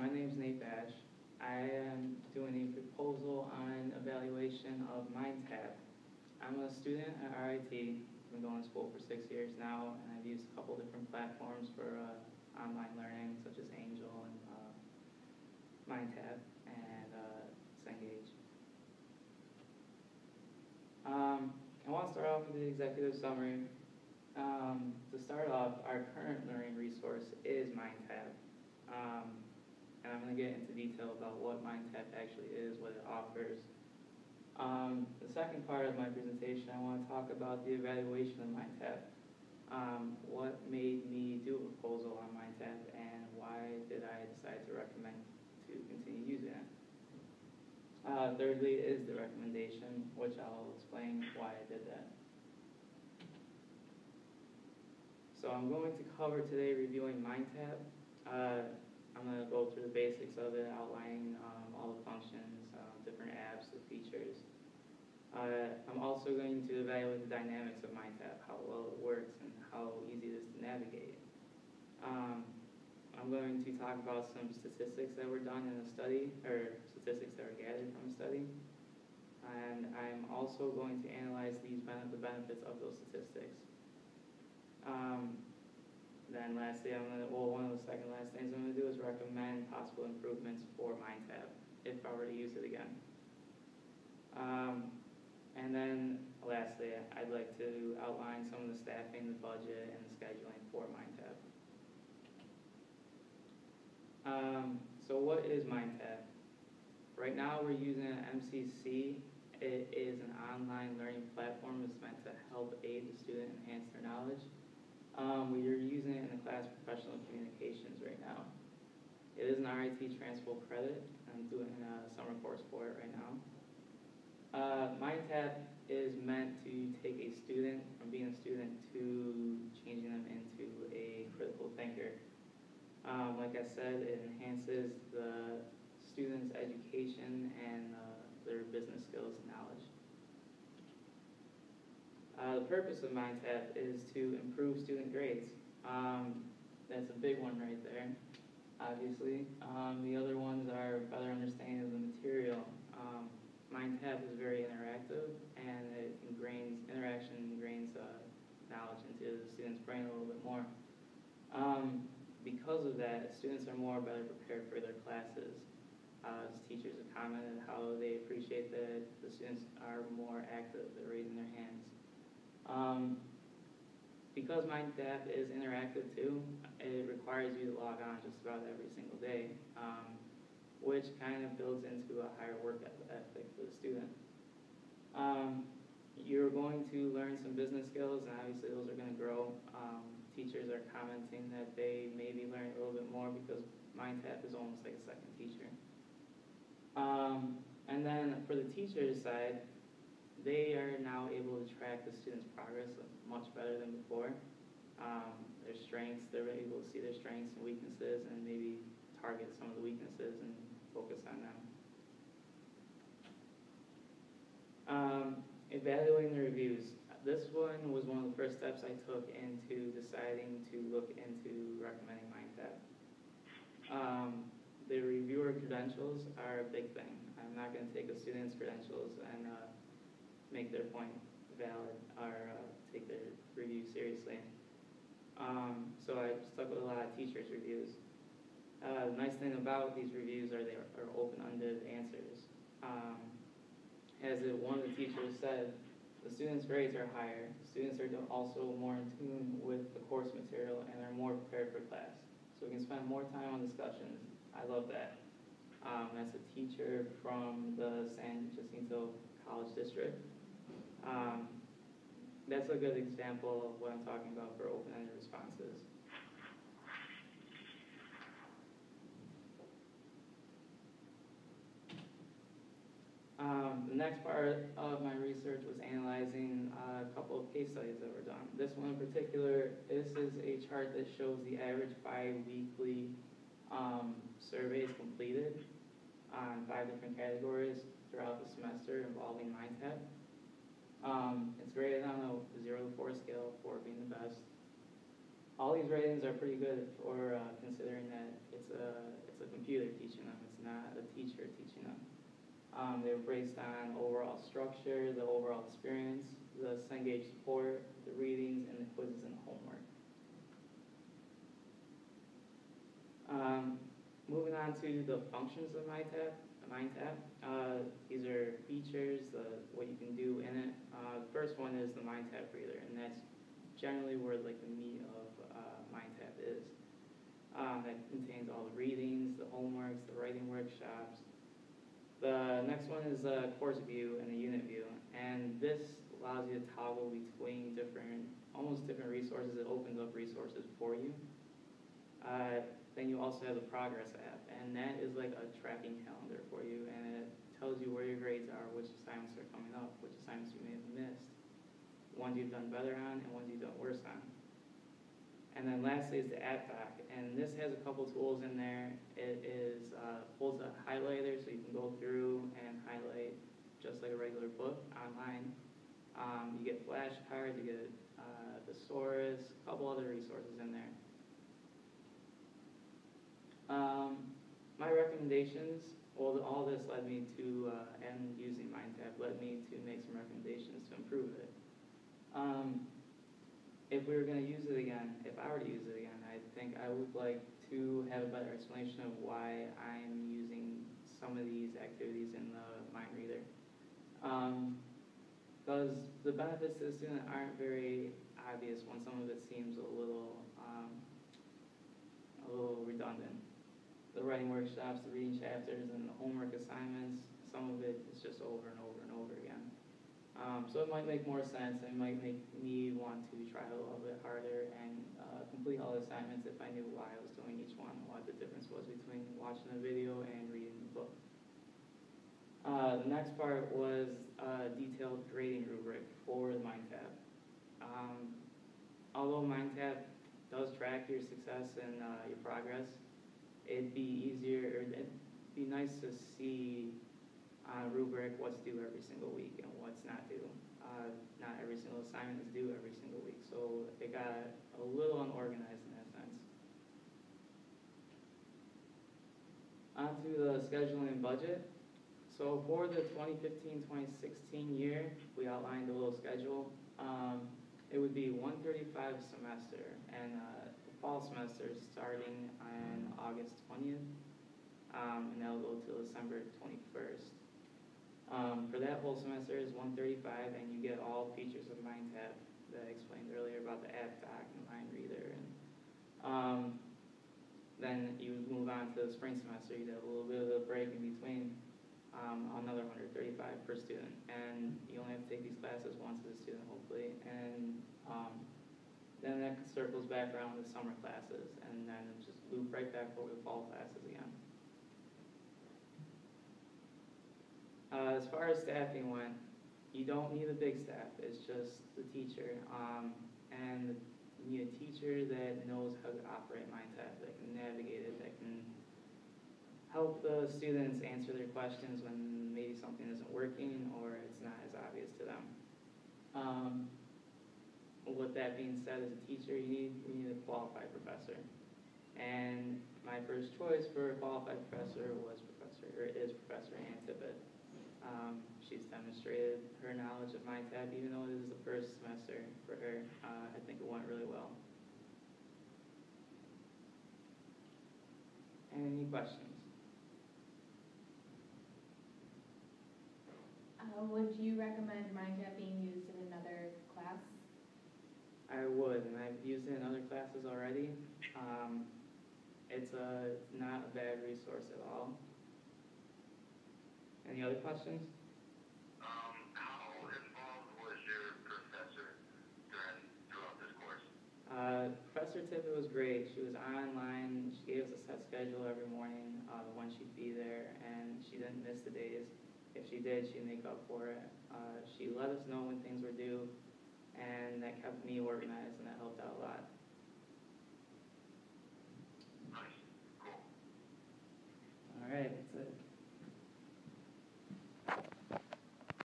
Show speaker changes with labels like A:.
A: my name is Nate Bash. I am doing a proposal on evaluation of MindTap. I'm a student at RIT. I've been going to school for 6 years now, and I've used a couple different platforms for online learning, such as Angel and MindTap and Cengage. I want to start off with the executive summary. To start off, our current learning resource is MindTap. And I'm going to get into detail about what MindTap actually is, what it offers. The second part of my presentation, I want to talk about the evaluation of MindTap. What made me do a proposal on MindTap, and why did I decide to recommend to continue using it? Thirdly is the recommendation, which I'll explain why I did that. So I'm going to cover today reviewing MindTap. I'm going to go through the basics of it, outlining all the functions, different apps, the features. I'm also going to evaluate the dynamics of MindTap, how well it works and how easy it is to navigate. I'm going to talk about some statistics that were done in a study, or statistics that were gathered from a study. And I'm also going to analyze the benefits of those statistics. Then lastly, one of the second last things I'm going to do is recommend possible improvements for MindTap if I were to use it again. And then lastly, I'd like to outline some of the staffing, the budget, and the scheduling for MindTap. So what is MindTap? Right now we're using an MCC. It is an online learning platform that's meant to help aid the student enhance their knowledge. We are using it in the class professional communications right now. It is an RIT transfer credit. I'm doing a summer course for it right now. MindTap is meant to take a student from being a student to changing them into a critical thinker. Like I said, it enhances the student's education and their business skills and knowledge. The purpose of MindTap is to improve student grades. That's a big one right there, obviously. The other ones are better understanding of the material. MindTap is very interactive, and interaction ingrains knowledge into the student's brain a little bit more. Because of that, students are better prepared for their classes. Teachers have commented how they appreciate that the students are more active, they're raising their hands. Because MindTap is interactive too, it requires you to log on just about every single day, which kind of builds into a higher work ethic for the student. You're going to learn some business skills, and obviously those are going to grow. Teachers are commenting that they may be learning a little bit more because MindTap is almost like a second teacher. And then for the teacher's side, they are now able to track the students' progress much better than before. Their strengths, they're able to see their strengths and weaknesses and maybe target some of the weaknesses and focus on them. Evaluating the reviews. This one was one of the first steps I took into deciding to look into recommending MindTap. The reviewer credentials are a big thing. I'm not going to take a student's credentials and make their point valid or take their review seriously. So I stuck with a lot of teachers' reviews. The nice thing about these reviews are they are open-ended answers. As one of the teachers said, the students' grades are higher. Students are also more in tune with the course material and are more prepared for class. So we can spend more time on discussions. I love that. As a teacher from the San Jacinto College District, that's a good example of what I'm talking about for open-ended responses. The next part of my research was analyzing a couple of case studies that were done. This one in particular, this is a chart that shows the average bi-weekly surveys completed on 5 different categories throughout the semester involving MindTap. It's graded on a 0 to 4 scale, 4 being the best. All these ratings are pretty good for considering that it's a computer teaching them. It's not a teacher teaching them. They were based on overall structure, the overall experience, the Cengage support, the readings, and the quizzes and the homework. Moving on to the functions of MindTap. These are features, what you can do in it. The first one is the MindTap reader, and that's generally where like the meat of MindTap is. That contains all the readings, the homeworks, the writing workshops. The next one is the course view and the unit view, and this allows you to toggle between almost different resources. It opens up resources for you. Then you also have the progress app, and that is like a tracking calendar for you, and it tells you where your grades are, which assignments are coming up, which assignments you may have missed, ones you've done better on, and ones you've done worse on. And then lastly is the app doc, and this has a couple tools in there. It holds a highlighter, so you can go through and highlight just like a regular book online. You get flashcards, you get thesaurus, a couple other resources in there. My recommendations, well, all this led me to, and using MindTap led me to make some recommendations to improve it. If we were going to use it again, if I were to use it again, I think I would like to have a better explanation of why I'm using some of these activities in the Mind Reader. Because the benefits to the student aren't very obvious when some of it seems a little redundant. The writing workshops, the reading chapters, and the homework assignments, some of it is just over and over and over again. So it might make more sense, and it might make me want to try a little bit harder and complete all the assignments if I knew why I was doing each one, what the difference was between watching a video and reading the book. The next part was a detailed grading rubric for the MindTap. Although MindTap does track your success and your progress, it'd be nice to see on a rubric what's due every single week and what's not due. Not every single assignment is due every single week, so it got a little unorganized in that sense. On to the scheduling and budget. So for the 2015-2016 year, we outlined a little schedule. It would be 135 semester, and the fall semester is starting on August 20th, and that'll go till December 21st. For that whole semester is 135, and you get all features of MindTap that I explained earlier about the app doc and the Mind Reader. And then you move on to the spring semester. You get a little bit of a break in between, another 135 per student, and you only have to take these classes once as a student, hopefully. And then that circles back around to summer classes, and then just loop right back over to fall classes again. As far as staffing went, you don't need a big staff. It's just the teacher, and you need a teacher that knows how to operate MindTap, that can navigate it, that can help the students answer their questions when maybe something isn't working or it's not as obvious to them. With that being said, as a teacher, you need a qualified professor. And my first choice for a qualified professor is Professor Ann Tippett. She's demonstrated her knowledge of MindTap, even though it is the first semester for her. I think it went really well. Any questions?
B: Would you recommend MindTap being used in another class?
A: I would, and I've used it in other classes already. It's not a bad resource at all. Any other questions?
C: How involved was your professor throughout this course?
A: Professor Tippett was great. She was online. She gave us a set schedule every morning when she'd be there, and she didn't miss the days. If she did, she'd make up for it. She let us know when things were due, and that kept me organized, and that helped out a lot.